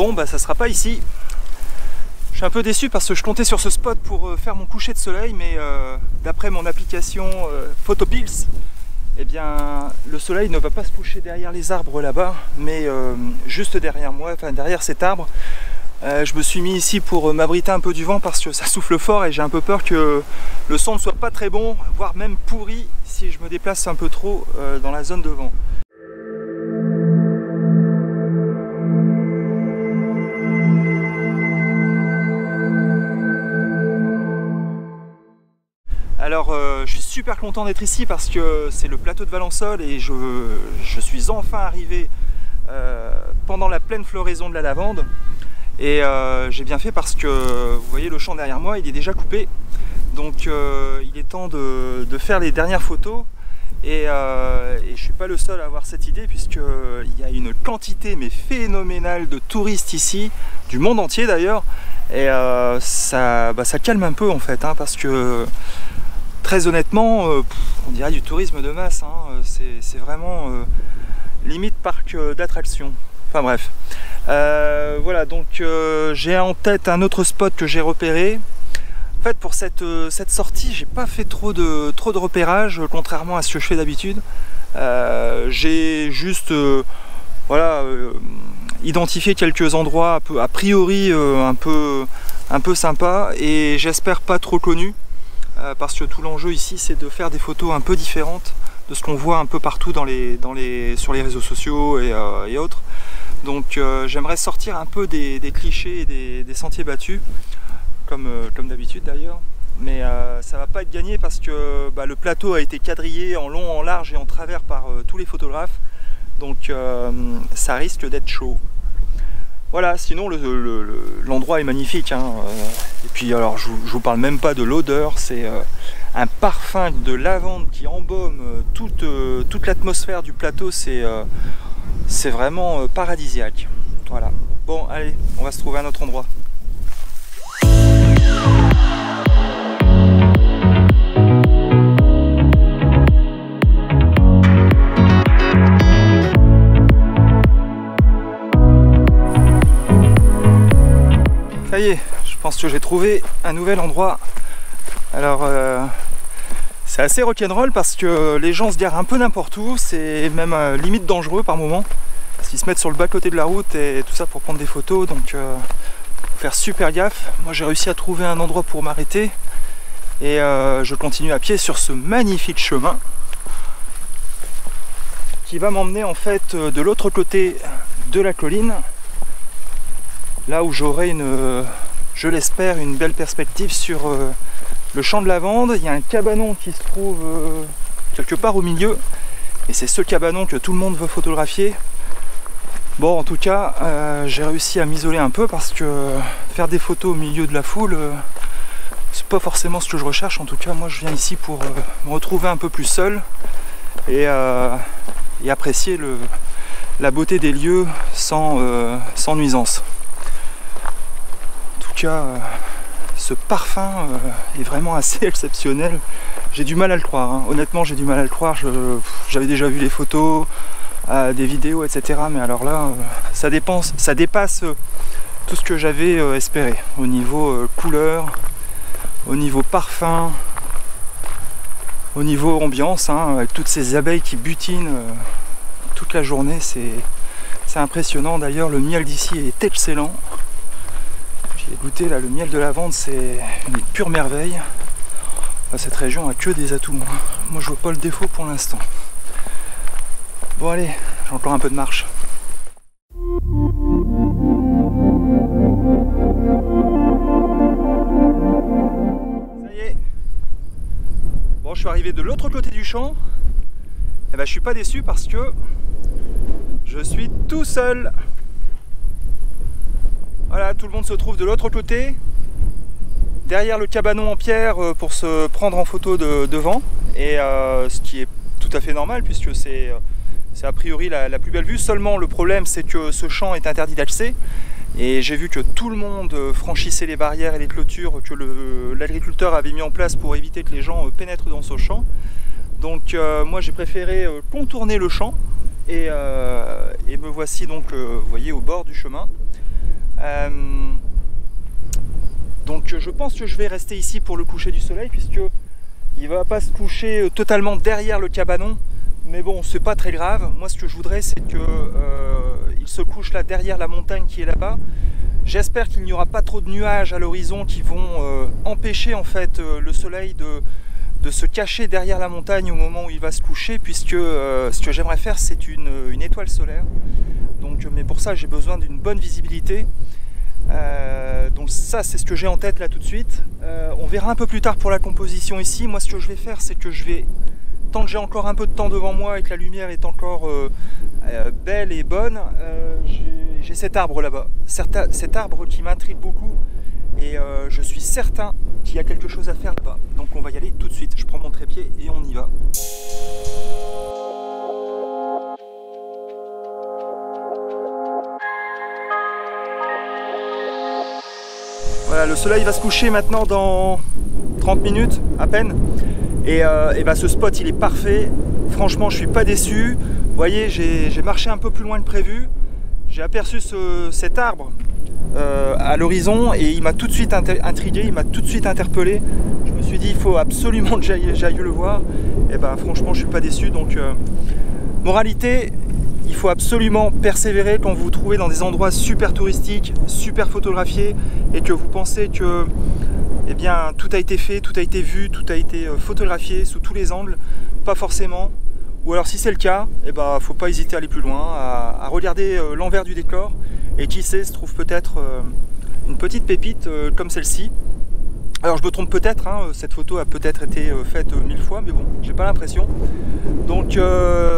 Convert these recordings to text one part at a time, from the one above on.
Bon bah ça sera pas ici. Je suis un peu déçu parce que je comptais sur ce spot pour faire mon coucher de soleil, mais d'après mon application Photopills, eh bien le soleil ne va pas se coucher derrière les arbres là-bas, mais juste derrière moi, enfin derrière cet arbre. Je me suis mis ici pour m'abriter un peu du vent parce que ça souffle fort et j'ai un peu peur que le son ne soit pas très bon, voire même pourri si je me déplace un peu trop dans la zone de vent. Alors je suis super content d'être ici parce que c'est le plateau de Valensole et je suis enfin arrivé pendant la pleine floraison de la lavande. Et j'ai bien fait parce que vous voyez le champ derrière moi, il est déjà coupé. Donc il est temps de faire les dernières photos. Et je ne suis pas le seul à avoir cette idée puisqu'il y a une quantité mais phénoménale de touristes ici, du monde entier d'ailleurs. Et ça calme un peu en fait, hein, parce que très honnêtement, on dirait du tourisme de masse, hein, c'est vraiment limite parc d'attractions. Enfin bref. Voilà, donc j'ai en tête un autre spot que j'ai repéré. En fait, pour cette sortie, j'ai pas fait trop de repérage, contrairement à ce que je fais d'habitude. J'ai juste voilà, identifié quelques endroits a priori un peu sympas et j'espère pas trop connus. Parce que tout l'enjeu ici c'est de faire des photos un peu différentes de ce qu'on voit un peu partout sur les réseaux sociaux et autres. Donc j'aimerais sortir un peu des clichés et des sentiers battus, comme d'habitude d'ailleurs. Mais ça va pas être gagné parce que le plateau a été quadrillé en long, en large et en travers par tous les photographes. Donc ça risque d'être chaud. Voilà, sinon l'endroit est magnifique, hein. Et puis alors je vous parle même pas de l'odeur, c'est un parfum de lavande qui embaume toute l'atmosphère du plateau, c'est vraiment paradisiaque. Voilà. Bon allez, on va se trouver à un autre endroit. Ça y est, je pense que j'ai trouvé un nouvel endroit. Alors c'est assez rock'n'roll parce que les gens se garent un peu n'importe où, c'est même limite dangereux par moment. Parce qu'ils se mettent sur le bas-côté de la route et tout ça pour prendre des photos, donc faut faire super gaffe. Moi j'ai réussi à trouver un endroit pour m'arrêter et je continue à pied sur ce magnifique chemin qui va m'emmener en fait de l'autre côté de la colline. Là où j'aurai je l'espère, une belle perspective sur le champ de lavande. Il y a un cabanon qui se trouve quelque part au milieu. Et c'est ce cabanon que tout le monde veut photographier. Bon, en tout cas, j'ai réussi à m'isoler un peu parce que faire des photos au milieu de la foule, c'est pas forcément ce que je recherche. En tout cas, moi je viens ici pour me retrouver un peu plus seul et apprécier la beauté des lieux sans nuisance. Ce parfum est vraiment assez exceptionnel. J'ai du mal à le croire, hein. Honnêtement j'ai du mal à le croire. J'avais déjà vu les photos, des vidéos, etc. Mais alors là, ça dépasse tout ce que j'avais espéré au niveau couleur, au niveau parfum, au niveau ambiance, hein, avec toutes ces abeilles qui butinent toute la journée. C'est impressionnant. D'ailleurs le miel d'ici est excellent. J'ai goûté là, le miel de lavande, c'est une pure merveille. Cette région a que des atouts. Moi je vois pas le défaut pour l'instant. Bon allez, j'ai encore un peu de marche. Ça y est. Bon, je suis arrivé de l'autre côté du champ. Et ben, je suis pas déçu parce que je suis tout seul. Voilà, tout le monde se trouve de l'autre côté, derrière le cabanon en pierre pour se prendre en photo devant. Et ce qui est tout à fait normal puisque c'est a priori la plus belle vue. Seulement le problème c'est que ce champ est interdit d'accès. Et j'ai vu que tout le monde franchissait les barrières et les clôtures que l'agriculteur avait mis en place pour éviter que les gens pénètrent dans ce champ. Donc moi j'ai préféré contourner le champ et me voici donc, vous voyez, au bord du chemin. Donc je pense que je vais rester ici pour le coucher du soleil, puisque il va pas se coucher totalement derrière le cabanon, mais bon, c'est pas très grave. Moi, ce que je voudrais, c'est que il se couche là derrière la montagne qui est là-bas. J'espère qu'il n'y aura pas trop de nuages à l'horizon qui vont empêcher en fait le soleil de se cacher derrière la montagne au moment où il va se coucher, puisque ce que j'aimerais faire, c'est une étoile solaire. Donc, mais pour ça, j'ai besoin d'une bonne visibilité. Donc ça, c'est ce que j'ai en tête là tout de suite. On verra un peu plus tard pour la composition ici. Moi, ce que je vais faire, c'est que je vais, tant que j'ai encore un peu de temps devant moi et que la lumière est encore belle et bonne, j'ai cet arbre là-bas, cet arbre qui m'intrigue beaucoup, et je suis certain qu'il y a quelque chose à faire là-bas. Donc on va y aller tout de suite. Je prends mon trépied et on y va. Voilà, le soleil va se coucher maintenant dans 30 minutes à peine. Et bah, ce spot, il est parfait. Franchement, je suis pas déçu. Vous voyez, j'ai marché un peu plus loin que prévu. J'ai aperçu cet arbre à l'horizon et il m'a tout de suite intrigué, il m'a tout de suite interpellé. Je me suis dit, il faut absolument que j'aille le voir. Et bah, franchement, je suis pas déçu. Donc, moralité, il faut absolument persévérer quand vous vous trouvez dans des endroits super touristiques, super photographiés, et que vous pensez que eh bien, tout a été fait, tout a été vu, tout a été photographié sous tous les angles. Pas forcément. Ou alors si c'est le cas, eh ben, faut pas hésiter à aller plus loin, à regarder l'envers du décor, et qui sait, se trouve peut-être une petite pépite comme celle-ci. Alors je me trompe peut-être, hein, cette photo a peut-être été faite 1000 fois, mais bon, j'ai pas l'impression. Donc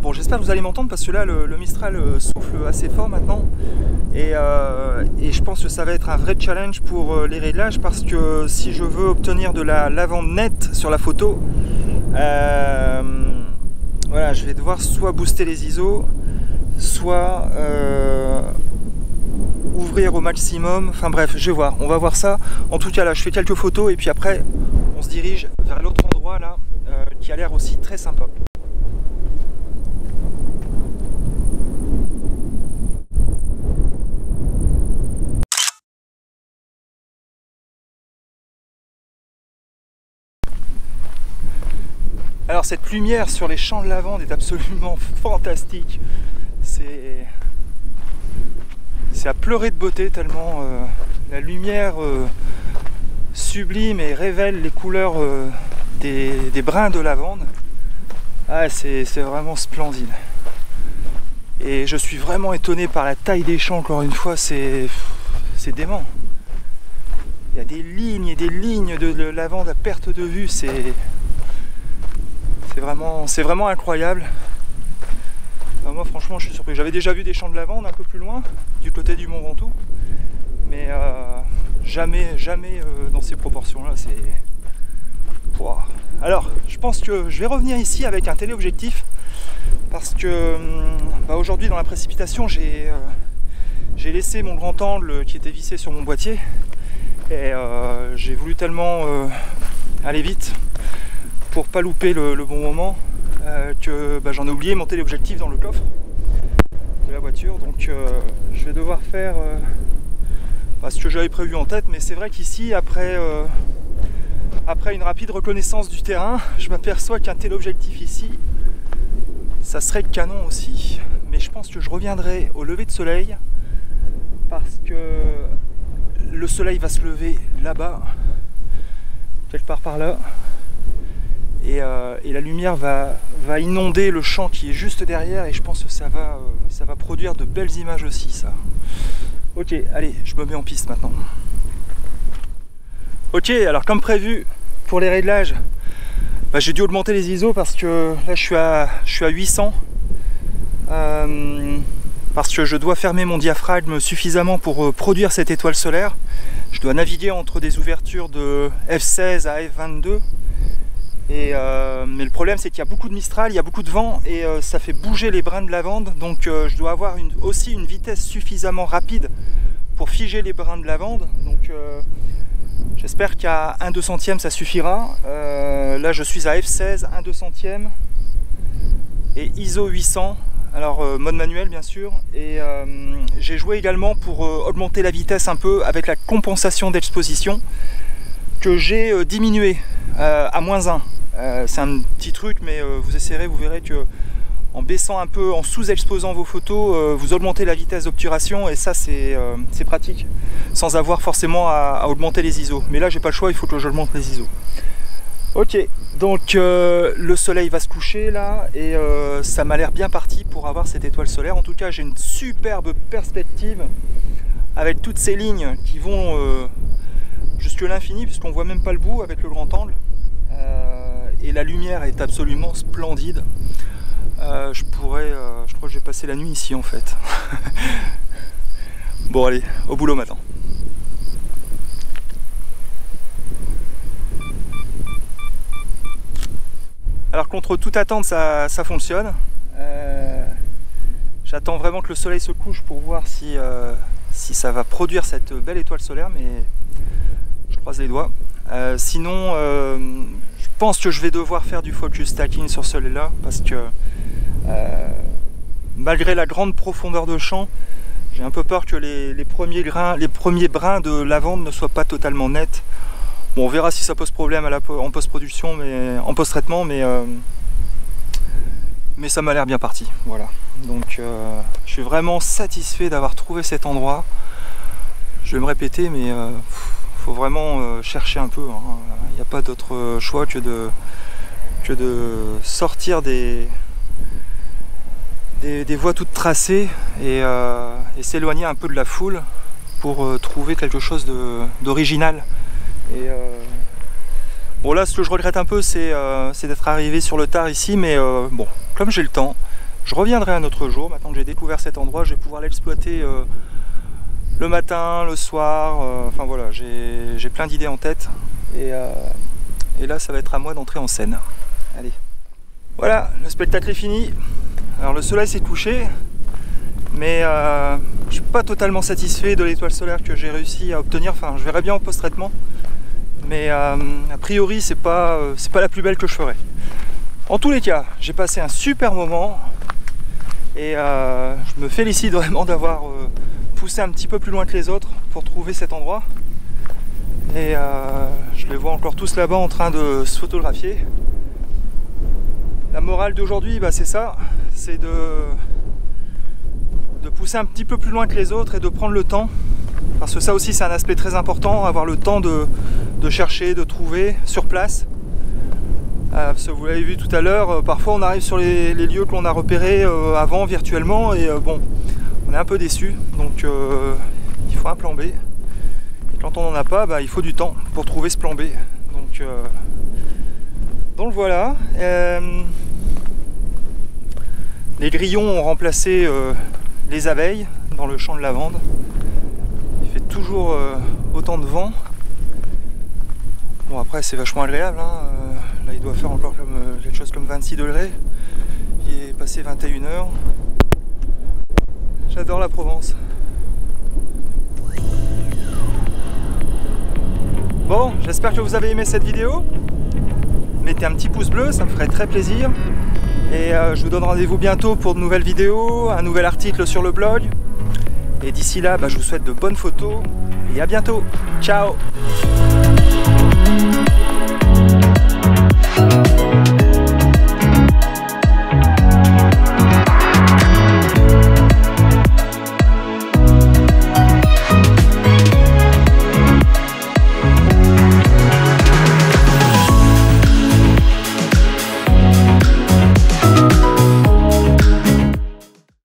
bon, j'espère que vous allez m'entendre, parce que là le Mistral souffle assez fort maintenant, et je pense que ça va être un vrai challenge pour les réglages, parce que si je veux obtenir de la lavande nette sur la photo, voilà, je vais devoir soit booster les ISO, soit ouvrir au maximum. Enfin bref, je vais voir, on va voir ça. En tout cas là, je fais quelques photos et puis après on se dirige vers l'autre endroit là qui a l'air aussi très sympa. Alors cette lumière sur les champs de lavande est absolument fantastique. C'est à pleurer de beauté tellement la lumière sublime et révèle les couleurs des brins de lavande. Ah, c'est vraiment splendide. Et je suis vraiment étonné par la taille des champs, encore une fois, c'est dément. Il y a des lignes et des lignes de lavande à perte de vue, c'est vraiment incroyable. Alors moi franchement je suis surpris. J'avais déjà vu des champs de lavande un peu plus loin, du côté du Mont Ventoux, mais jamais dans ces proportions là. C'est... Alors je pense que je vais revenir ici avec un téléobjectif, parce que aujourd'hui dans la précipitation j'ai laissé mon grand angle qui était vissé sur mon boîtier, et j'ai voulu tellement aller vite pour pas louper le bon moment, que j'en ai oublié mon téléobjectif dans le coffre de la voiture. Donc je vais devoir faire ce que j'avais prévu en tête. Mais c'est vrai qu'ici, après une rapide reconnaissance du terrain, je m'aperçois qu'un téléobjectif ici, ça serait canon aussi. Mais je pense que je reviendrai au lever de soleil, parce que le soleil va se lever là-bas, quelque part par là. Et la lumière va inonder le champ qui est juste derrière, et je pense que ça va produire de belles images aussi, ça. Ok, allez, je me mets en piste maintenant. Ok, alors comme prévu pour les réglages, j'ai dû augmenter les ISO, parce que là je suis à 800, parce que je dois fermer mon diaphragme suffisamment pour produire cette étoile solaire. Je dois naviguer entre des ouvertures de f16 à f22. Mais le problème, c'est qu'il y a beaucoup de Mistral, il y a beaucoup de vent, et ça fait bouger les brins de lavande. Donc je dois avoir aussi une vitesse suffisamment rapide pour figer les brins de lavande. Donc j'espère qu'à 1/200 ça suffira. Là je suis à f16, 1/200 et ISO 800. Alors mode manuel bien sûr, et j'ai joué également pour augmenter la vitesse un peu avec la compensation d'exposition que j'ai diminué à -1. C'est un petit truc, mais vous essayerez, vous verrez que en baissant un peu, en sous-exposant vos photos, vous augmentez la vitesse d'obturation, et ça c'est pratique, sans avoir forcément à augmenter les ISO. Mais là j'ai pas le choix, il faut que j'augmente les ISO. Ok, donc le soleil va se coucher là, et ça m'a l'air bien parti pour avoir cette étoile solaire. En tout cas j'ai une superbe perspective avec toutes ces lignes qui vont jusque l'infini, puisqu'on voit même pas le bout avec le grand angle, et la lumière est absolument splendide. Je crois que je vais passer la nuit ici en fait. Bon allez, au boulot maintenant. Alors contre toute attente ça fonctionne. J'attends vraiment que le soleil se couche pour voir si ça va produire cette belle étoile solaire, mais je croise les doigts. Sinon je pense que je vais devoir faire du focus stacking sur celui-là, parce que malgré la grande profondeur de champ, j'ai un peu peur que les premiers brins de lavande ne soient pas totalement nets. Bon, on verra si ça pose problème en post-production, mais en post-traitement, mais ça m'a l'air bien parti. Voilà. Donc je suis vraiment satisfait d'avoir trouvé cet endroit. Je vais me répéter, mais faut vraiment chercher un peu. Il n'y a pas d'autre choix que de sortir des voies toutes tracées et s'éloigner un peu de la foule pour trouver quelque chose d'original. Et bon, là ce que je regrette un peu, c'est d'être arrivé sur le tard ici, mais bon, comme j'ai le temps, je reviendrai un autre jour. Maintenant que j'ai découvert cet endroit, je vais pouvoir l'exploiter le matin, le soir, enfin voilà, j'ai plein d'idées en tête, et là ça va être à moi d'entrer en scène. Allez, voilà, le spectacle est fini. Alors le soleil s'est couché, mais je suis pas totalement satisfait de l'étoile solaire que j'ai réussi à obtenir. Enfin, je verrai bien en post-traitement, mais a priori c'est pas la plus belle que je ferai. En tous les cas, j'ai passé un super moment, et je me félicite vraiment d'avoir poussé un petit peu plus loin que les autres pour trouver cet endroit. Et je les vois encore tous là-bas en train de se photographier. La morale d'aujourd'hui, bah, c'est ça, c'est de pousser un petit peu plus loin que les autres et de prendre le temps, parce que ça aussi c'est un aspect très important, avoir le temps de chercher, de trouver sur place. Parce que vous l'avez vu tout à l'heure, parfois on arrive sur les lieux que l'on a repérés avant virtuellement, et bon, on est un peu déçu, donc il faut un plan B. Et quand on n'en a pas, bah, il faut du temps pour trouver ce plan B. Donc voilà. Les grillons ont remplacé les abeilles dans le champ de lavande. Il fait toujours autant de vent. Bon, après c'est vachement agréable, hein. Là il doit faire encore quelque chose comme 26 degrés. Il est passé 21 h. J'adore la Provence. Bon, j'espère que vous avez aimé cette vidéo. Mettez un petit pouce bleu, ça me ferait très plaisir. Et je vous donne rendez-vous bientôt pour de nouvelles vidéos, un nouvel article sur le blog. Et d'ici là, bah, je vous souhaite de bonnes photos et à bientôt. Ciao!